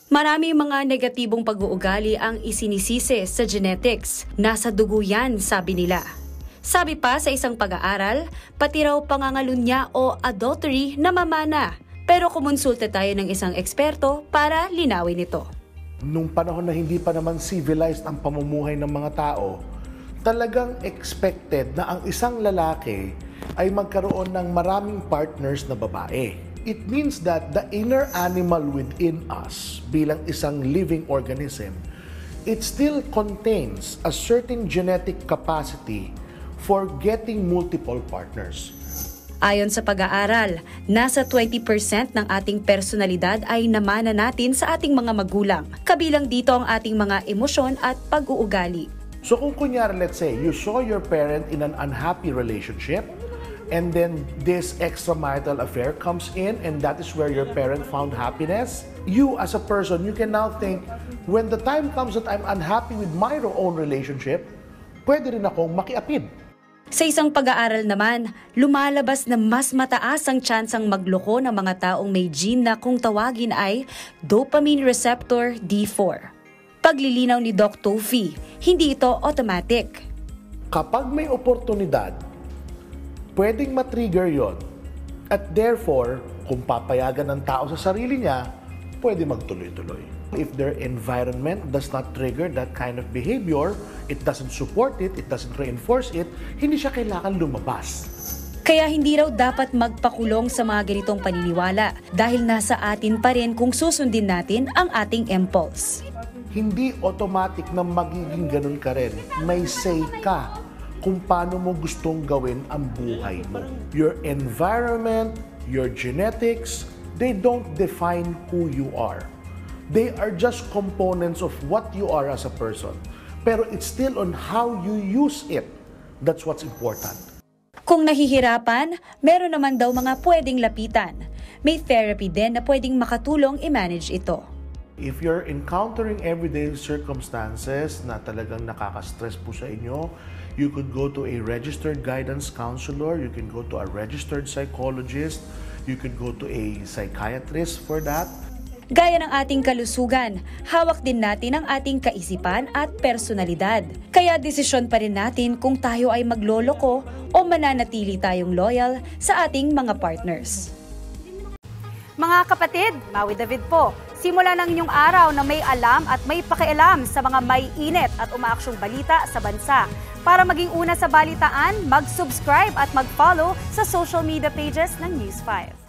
Marami mga negatibong pag-uugali ang isinisisi sa genetics. Nasa dugo yan, sabi nila. Sabi pa sa isang pag-aaral, pati raw pangangalunya o adultery namamana. Pero kumonsulta tayo ng isang eksperto para linawin ito. Nung panahon na hindi pa naman civilized ang pamumuhay ng mga tao, talagang expected na ang isang lalaki ay magkaroon ng maraming partners na babae. It means that the inner animal within us, bilang isang living organism, it still contains a certain genetic capacity for getting multiple partners. Ayon sa pag-aaral, nasa 20% ng ating personalidad ay namana natin sa ating mga magulang. Kabilang dito ang ating mga emosyon at pag-uugali. So kung kunyari, let's say, you saw your parent in an unhappy relationship, and then this extramarital affair comes in, and that is where your parent found happiness. You as a person, you can now think, when the time comes that I'm unhappy with my own relationship, pwede rin akong makiapid. Sa isang pag-aaral naman, lumalabas na mas mataas ang tsansang magloko ng mga taong may gene na kung tawagin ay dopamine receptor D4. Paglilinaw ni Doc Tofi, hindi ito automatic. Kapag may oportunidad, pwedeng matrigger yon. At therefore, kung papayagan ng tao sa sarili niya, pwede magtuloy-tuloy. If their environment does not trigger that kind of behavior, it doesn't support it, it doesn't reinforce it, hindi siya kailangan lumabas. Kaya hindi raw dapat magpakulong sa mga ganitong paniniwala dahil nasa atin pa rin kung susundin natin ang ating impulse. Hindi automatic na magiging ganun ka rin. May say ka kung paano mo gustong gawin ang buhay mo. Your environment, your genetics, they don't define who you are. They are just components of what you are as a person. Pero it's still on how you use it. That's what's important. Kung nahihirapan, meron naman daw mga pwedeng lapitan. May therapy din na pwedeng makatulong i-manage ito. If you're encountering everyday circumstances na talagang nakaka-stress po sa inyo, you could go to a registered guidance counselor, you can go to a registered psychologist, you could go to a psychiatrist for that. Gaya ng ating kalusugan, hawak din natin ang ating kaisipan at personalidad. Kaya desisyon pa rin natin kung tayo ay magloloko o mananatili tayong loyal sa ating mga partners. Mga kapatid, Maui David po. Simula ng inyong araw na may alam at may pakialam sa mga may init at umaaksyong balita sa bansa. Para maging una sa balitaan, mag-subscribe at mag-follow sa social media pages ng News 5.